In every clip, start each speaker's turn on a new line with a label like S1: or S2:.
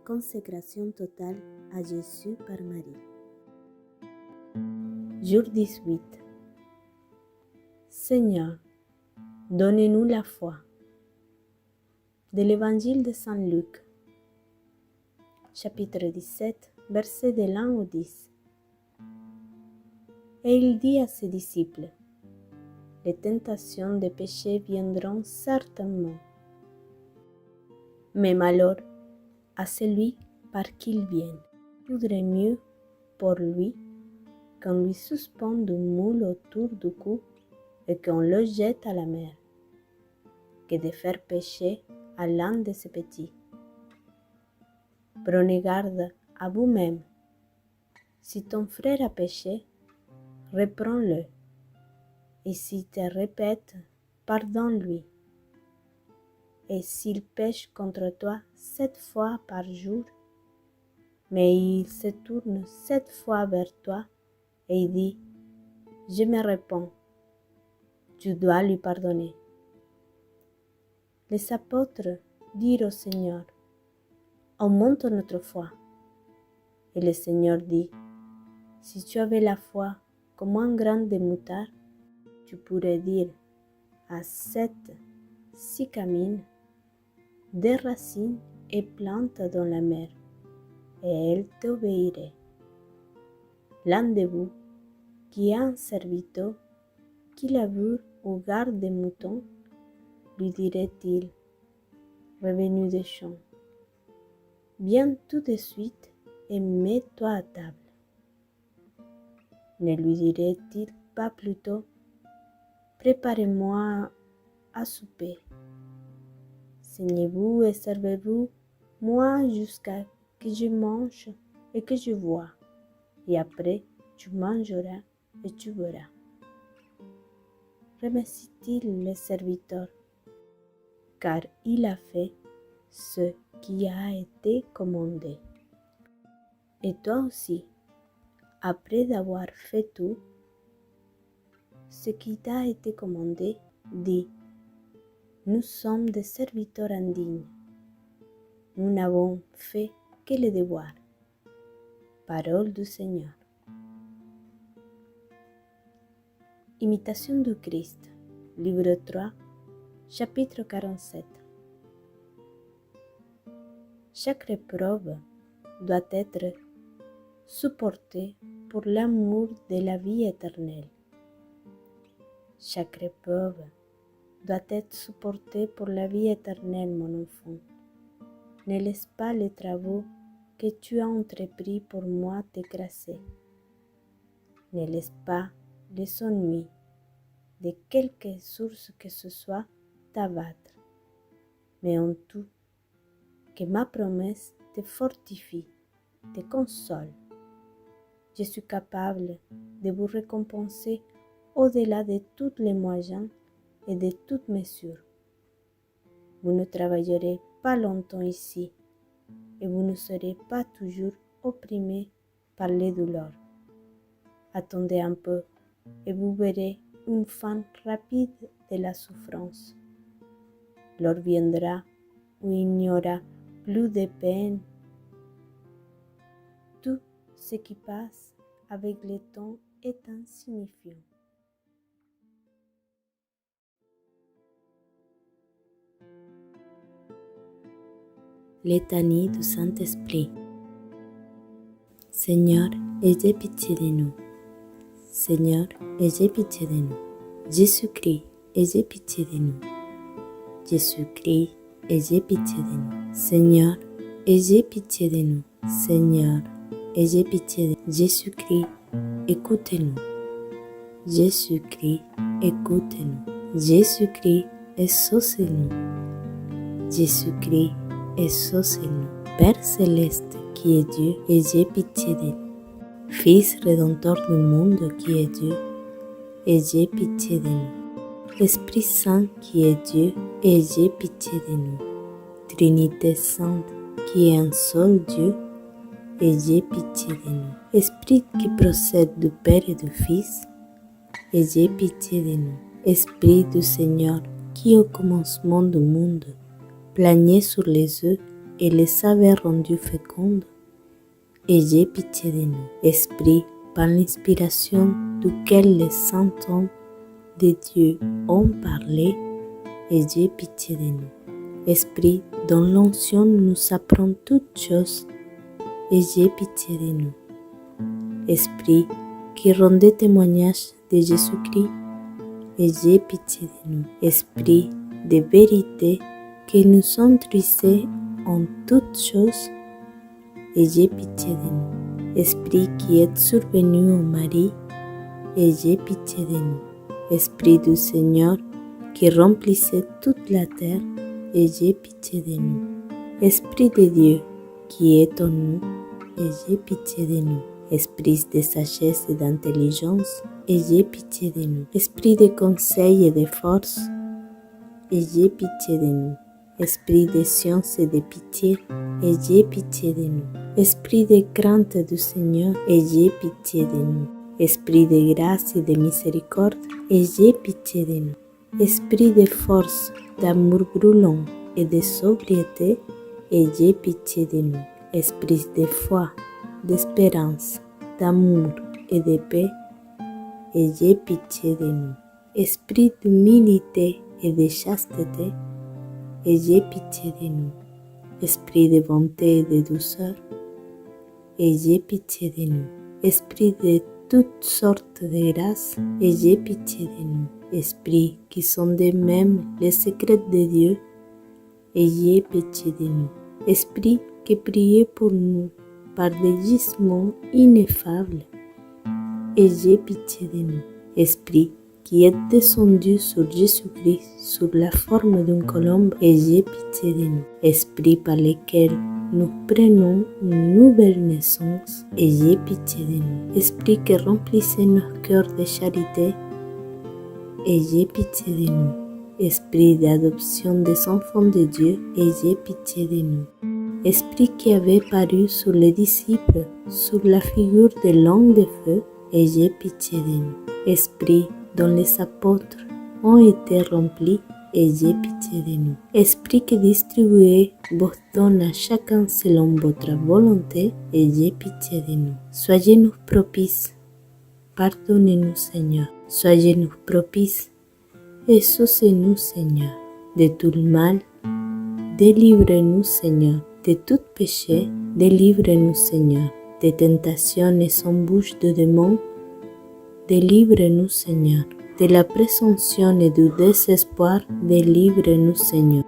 S1: consécration totale à Jésus par Marie. Jour 18. Seigneur, donnez-nous la foi. De l'Évangile de Saint Luc, chapitre 17, versets de 1 au 10. Et il dit à ses disciples, les tentations de péché viendront certainement, mais malheur à celui par qui ils viennent. Il vaudrait mieux pour lui qu'on lui suspende une moule autour du cou et qu'on le jette à la mer, que de faire pécher à l'un de ses petits. Prenez garde à vous-même. Si ton frère a péché, reprends-le. Et s'il te répète, pardonne-lui. Et s'il pêche contre toi 7 fois par jour, mais il se tourne 7 fois vers toi et il dit, je me réponds, tu dois lui pardonner. Les apôtres dirent au Seigneur, augmente notre foi. Et le Seigneur dit, si tu avais la foi comme un grain de moutarde, tu pourrais dire à cette sycamine, des racines et plante dans la mer, et elle t'obéirait. L'un de vous, qui a un serviteur, qui laboure ou garde des moutons, lui dirait-il, revenu des champs, viens tout de suite et mets-toi à table. Ne lui dirait-il pas plutôt, préparez-moi à souper, saignez-vous et servez-vous, moi jusqu'à que je mange et que je bois, et après tu mangeras et tu verras. Remercie-t-il le serviteur, car il a fait ce qui a été commandé. Et toi aussi, après d'avoir fait tout ce qui t'a été commandé, dis, nous sommes des serviteurs indignes. Nous n'avons fait que le devoir. Parole du Seigneur. Imitation du Christ, livre 3, chapitre 47. Chaque épreuve doit être supportée pour l'amour de la vie éternelle. Chaque épreuve doit être supportée pour la vie éternelle, mon enfant. Ne laisse pas les travaux que tu as entrepris pour moi t'écraser. Ne laisse pas les ennuis de quelque source que ce soit t'abattre. Mais en tout, que ma promesse te fortifie, te console. Je suis capable de vous récompenser au-delà de tous les moyens et de toute mesure. Vous ne travaillerez pas longtemps ici et vous ne serez pas toujours opprimés par les douleurs. Attendez un peu et vous verrez une fin rapide de la souffrance. L'heure viendra où il n'y aura plus de peine. Tout ce qui passe avec le temps est insignifiant. Litanie du Saint-Esprit. Seigneur, ayez pitié de nous. Seigneur, ayez pitié de nous. Jésus-Christ, ayez pitié de nous. Jésus-Christ, ayez pitié de nous. Seigneur, ayez pitié de nous. Seigneur, ayez pitié de nous. Jésus-Christ, écoutez-nous. Jésus-Christ, écoutez-nous. Jésus-Christ, exaucez-nous. Jésus-Christ, exaucez-nous. Père céleste qui est Dieu, ayez pitié de nous. Fils rédempteur du monde qui est Dieu, ayez pitié de nous. Esprit Saint qui est Dieu, ayez pitié de nous. Trinité Sainte qui est un seul Dieu, ayez pitié de nous. Esprit qui procède du Père et du Fils, ayez pitié de nous. Esprit du Seigneur qui au commencement du monde planiez sur les eaux, et les avait rendues fécondes. Ayez pitié de nous. Esprit, par l'inspiration duquel les saints hommes de Dieu ont parlé, ayez pitié de nous. Esprit, dont l'onction nous apprend toutes choses, ayez pitié de nous. Esprit, qui rendait témoignage de Jésus-Christ, ayez pitié de nous. Esprit de vérité, qui nous instruisait en toutes choses, ayez pitié de nous. Esprit qui est survenu au Marie, ayez pitié de nous. Esprit du Seigneur qui remplissait toute la terre, ayez pitié de nous. Esprit de Dieu qui est en nous, ayez pitié de nous. Esprit de sagesse et d'intelligence, ayez pitié de nous. Esprit de conseil et de force, ayez pitié de nous. Esprit de science et de pitié, ayez pitié de nous. Esprit de crainte du Seigneur, ayez pitié de nous. Esprit de grâce et de miséricorde, ayez pitié de nous. Esprit de force, d'amour brûlant et de sobriété, ayez pitié de nous. Esprit de foi, d'espérance, d'amour et de paix, ayez pitié de nous. Esprit d'humilité et de chasteté, ayez pitié de nous. Esprit de bonté et de douceur, ayez pitié de nous. Esprit de toutes sortes de grâces, ayez pitié de nous. Esprits qui sondez même les secrets de Dieu, ayez pitié de nous. Esprit qui priez pour nous par des gisements ineffables, ayez pitié de nous. Esprit qui est descendu sur Jésus-Christ sous la forme d'une colombe, ayez pitié de nous. Esprit par lequel nous prenons une nouvelle naissance, ayez pitié de nous. Esprit qui remplissez nos cœurs de charité, ayez pitié de nous. Esprit d'adoption des enfants de Dieu, ayez pitié de nous. Esprit qui avait paru sur les disciples sous la figure de l'homme de feu, ayez pitié de nous. Esprit dont les apôtres ont été remplis, ayez pitié de nous. Esprit qui distribuez vos dons à chacun selon votre volonté, ayez pitié de nous. Soyez-nous propices, pardonnez-nous Seigneur. Soyez-nous propices, exaucez-nous Seigneur. De tout le mal, délivrez-nous Seigneur. De tout péché, délivrez-nous Seigneur. Des tentations et embûches de démons, délivrez-nous Seigneur. De la présomption et du désespoir, délivrez-nous Seigneur.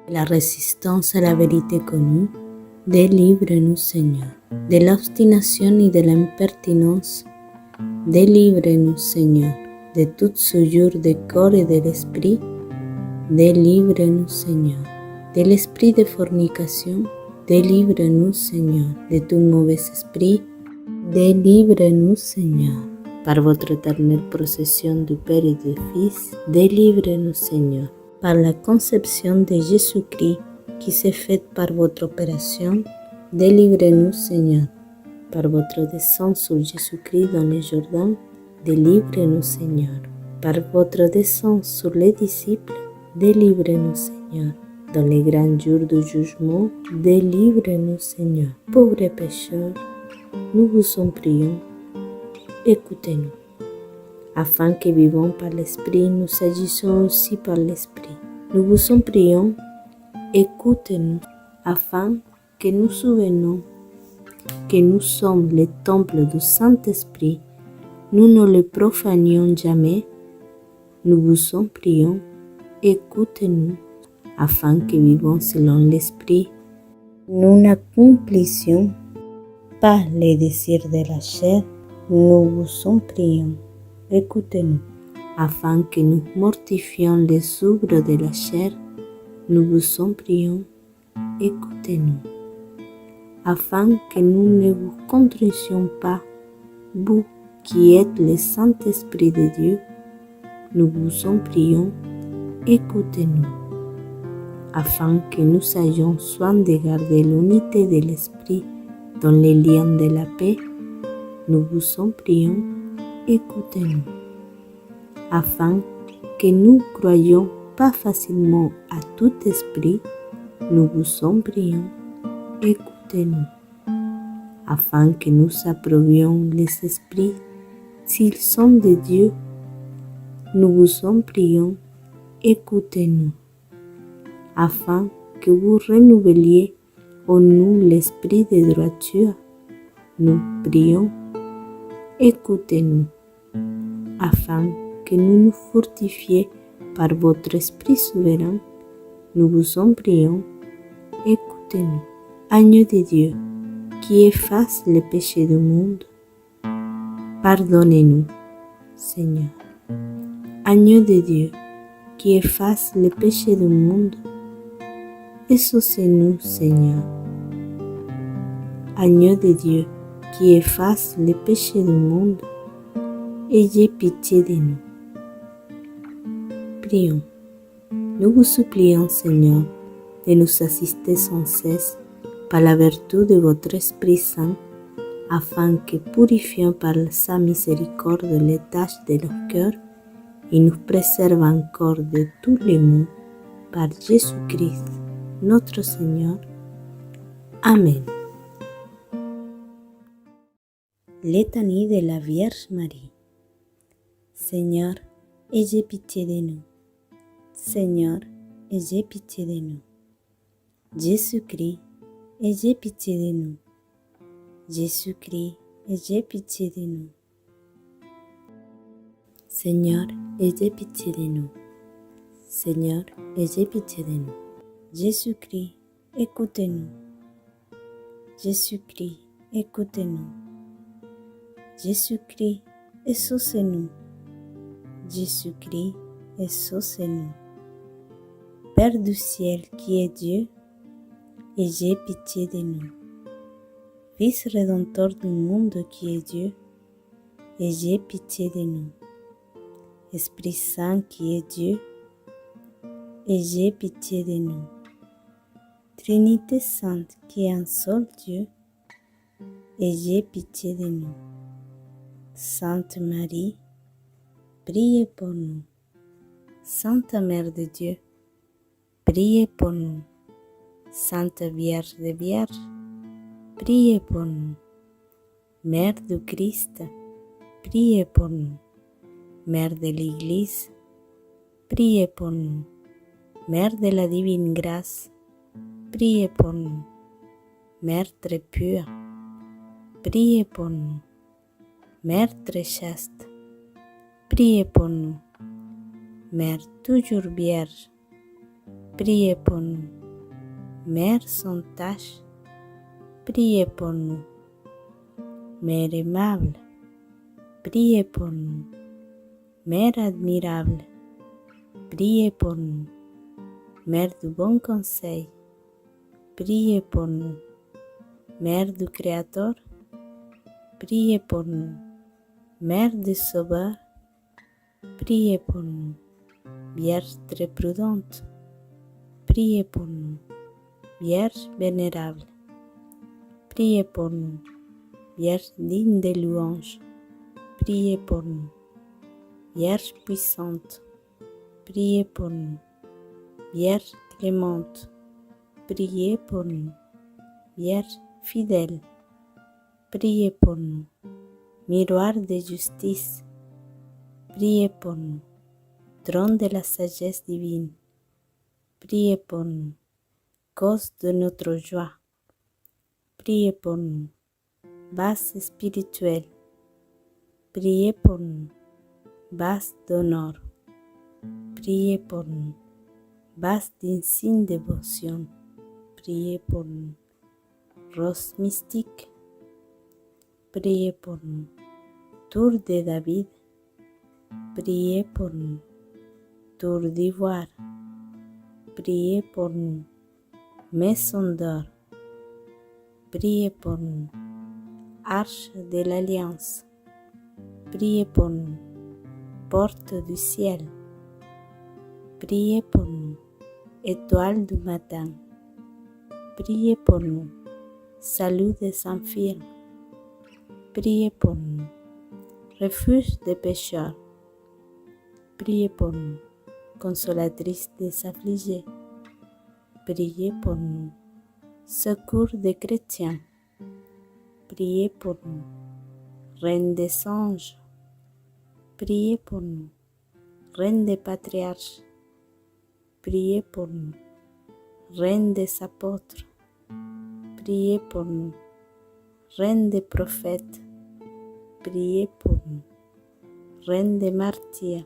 S1: De la résistance à la vérité connue, délivrez-nous Seigneur. De l'obstination et de l'impertinence, délivrez-nous Seigneur. De toute souillure du corps et de l'esprit, délivrez-nous Seigneur. De l'esprit de fornication, délivrez-nous Seigneur. De tout mauvais esprit, délivrez-nous Seigneur. Par votre éternelle procession du Père et du Fils, délivrez-nous Seigneur. Par la conception de Jésus-Christ qui s'est faite par votre opération, délivrez-nous Seigneur. Par votre descente sur Jésus-Christ dans le Jourdain, délivrez-nous Seigneur. Par votre descente sur les disciples, délivrez-nous Seigneur. Dans les grands jours du jugement, délivrez-nous Seigneur. Pauvres pécheurs, nous vous en prions, écoutez-nous. Afin que vivons par l'Esprit, nous agissons aussi par l'Esprit. Nous vous en prions, écoutez-nous, afin que nous souvenions que nous sommes le temple du Saint-Esprit. Nous ne le profanions jamais. Nous vous en prions, écoutez-nous, afin que vivons selon l'Esprit. Nous n'accomplissions pas les désirs de la chair. Nous vous en prions, écoutez-nous, afin que nous mortifions les œuvres de la chair. Nous vous en prions, écoutez-nous, afin que nous ne vous contristions pas, vous qui êtes le Saint-Esprit de Dieu. Nous vous en prions, écoutez-nous, afin que nous ayons soin de garder l'unité de l'Esprit dans les liens de la paix. Nous vous en prions, écoutez-nous, afin que nous croyions pas facilement à tout esprit. Nous vous en prions, écoutez-nous, afin que nous approuvions les esprits s'ils sont de Dieu. Nous vous en prions, écoutez-nous, afin que vous renouveliez en nous l'esprit de droiture. Nous prions, écoutez-nous, afin que nous nous fortifiez par votre Esprit souverain. Nous vous en prions, écoutez-nous. Agneau de Dieu, qui efface les péchés du monde, pardonnez-nous, Seigneur. Agneau de Dieu, qui efface les péchés du monde, exaucez-nous, Seigneur. Agneau de Dieu, qui efface les péchés du monde, ayez pitié de nous. Prions. Nous vous supplions, Seigneur, de nous assister sans cesse par la vertu de votre Esprit Saint, afin que, purifiant par sa miséricorde les tâches de nos cœurs, il nous préserve encore de tous les maux, par Jésus-Christ, notre Seigneur. Amen. Litanie de la Vierge Marie. Seigneur, ayez pitié de nous. Seigneur, ayez pitié de nous. Jésus-Christ, ayez pitié de nous. Jésus-Christ, ayez pitié de nous. Seigneur, ayez pitié de nous. Seigneur, ayez pitié de nous. Jésus-Christ, écoutez-nous. Jésus-Christ, écoutez-nous. Jésus-Christ, exaucez-nous. Jésus-Christ, exaucez-nous. Père du ciel qui est Dieu, ayez pitié de nous. Fils rédempteur du monde qui est Dieu, ayez pitié de nous. Esprit Saint qui est Dieu, ayez pitié de nous. Trinité Sainte qui est un seul Dieu, ayez pitié de nous. Sainte Marie, priez pour nous. Sainte Mère de Dieu, priez pour nous. Sainte Vierge des Vierges, priez pour nous. Mère du Christ, priez pour nous. Mère de l'Église, priez pour nous. Mère de la divine grâce, priez pour nous. Mère très pure, priez pour nous. Mère très chaste, priez pour nous. Mère toujours vierge, priez pour nous. Mère sans tache, priez pour nous. Mère aimable, priez pour nous. Mère admirable, priez pour nous. Mère du bon conseil, priez pour nous. Mère du Créateur, priez pour nous. Mère du Sauveur, priez pour nous. Vierge très prudente, priez pour nous. Vierge vénérable, priez pour nous. Vierge digne de louange, priez pour nous. Vierge puissante, priez pour nous. Vierge clémente, priez pour nous. Vierge fidèle, priez pour nous. Miroir de justice, priez pour nous. Trône de la sagesse divine, priez pour nous. Cause de notre joie, priez pour nous. Base spirituelle, priez pour nous. Base d'honneur, priez pour nous. Base d'insigne dévotion, priez pour nous. Rose mystique, priez pour nous. Tour de David, priez pour nous. Tour d'ivoire, priez pour nous. Maison d'or, priez pour nous. Arche de l'Alliance, priez pour nous. Porte du ciel, priez pour nous. Étoile du matin, priez pour nous. Salut des infirmes, priez pour nous. Refuge des pécheurs, priez pour nous. Consolatrice des affligés, priez pour nous. Secours des chrétiens, priez pour nous. Reine des anges, priez pour nous. Reine des patriarches, priez pour nous. Reine des apôtres, priez pour nous. Reine des prophètes, priez pour nous. Reine des martyrs,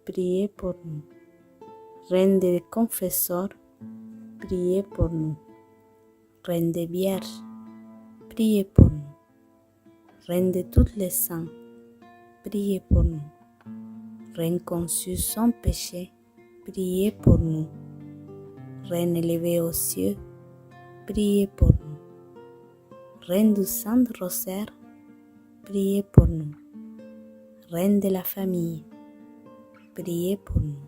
S1: priez pour nous. Reine des confesseurs, priez pour nous. Reine des vierges, priez pour nous. Reine de tous les saints, priez pour nous. Reine conçue sans péché, priez pour nous. Reine élevée aux cieux, priez pour nous. Reine du Saint-Rosaire, priez pour nous. Reine de la famille, priez pour nous.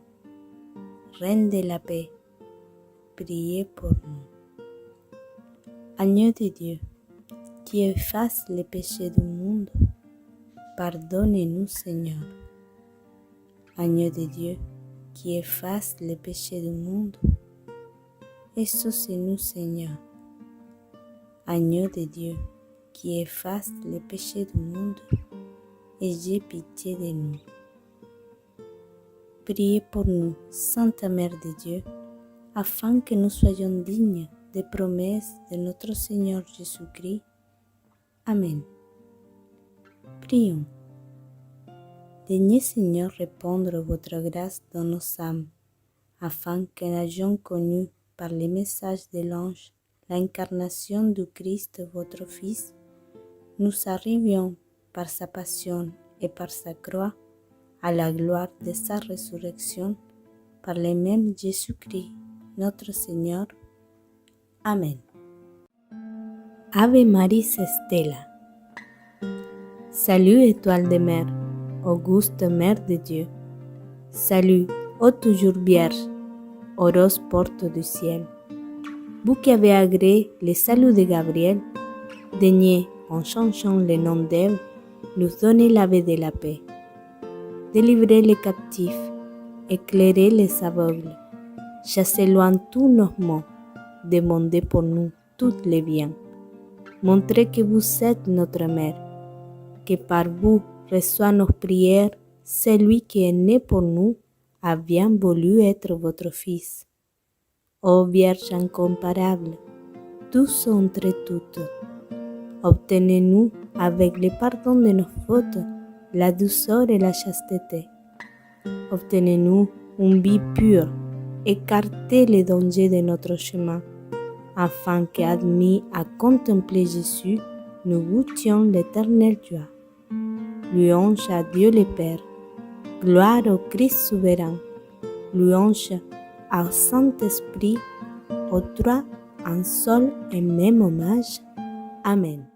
S1: Reine de la paix, priez pour nous. Agneau de Dieu, qui efface les péchés du monde, pardonnez-nous, Seigneur. Agneau de Dieu, qui efface les péchés du monde, exaucez-nous, Seigneur. Agneau de Dieu, qui efface les péchés du monde, ayez pitié de nous. Priez pour nous, Sainte Mère de Dieu, afin que nous soyons dignes des promesses de notre Seigneur Jésus-Christ. Amen. Prions. Daignez, Seigneur, répandre votre grâce dans nos âmes, afin qu'en ayant connu par les messages de l'ange l'incarnation du Christ, votre Fils, nous arrivions par sa passion et par sa croix à la gloire de sa résurrection, par le même Jésus-Christ, notre Seigneur. Amen. Ave Maris Stella. Salut étoile de mer, auguste Mère de Dieu. Salut, ô toujours vierge, heureuse porte du ciel. Vous qui avez agréé le salut de Gabriel, daignez, en changeant le nom d'Ève, nous donner l'ave de la paix. Délivrez les captifs, éclairez les aveugles, chassez loin tous nos maux, demandez pour nous tous les biens. Montrez que vous êtes notre mère, que par vous reçoit nos prières celui qui est né pour nous a bien voulu être votre Fils. Ô Vierge incomparable, douce entre toutes, obtenez-nous avec le pardon de nos fautes la douceur et la chasteté. Obtenez-nous une vie pure, écartez les dangers de notre chemin, afin qu'admis à contempler Jésus, nous goûtions l'éternelle joie. Louange à Dieu le Père, gloire au Christ souverain, louange au Saint-Esprit, aux trois un seul et même hommage. Amen.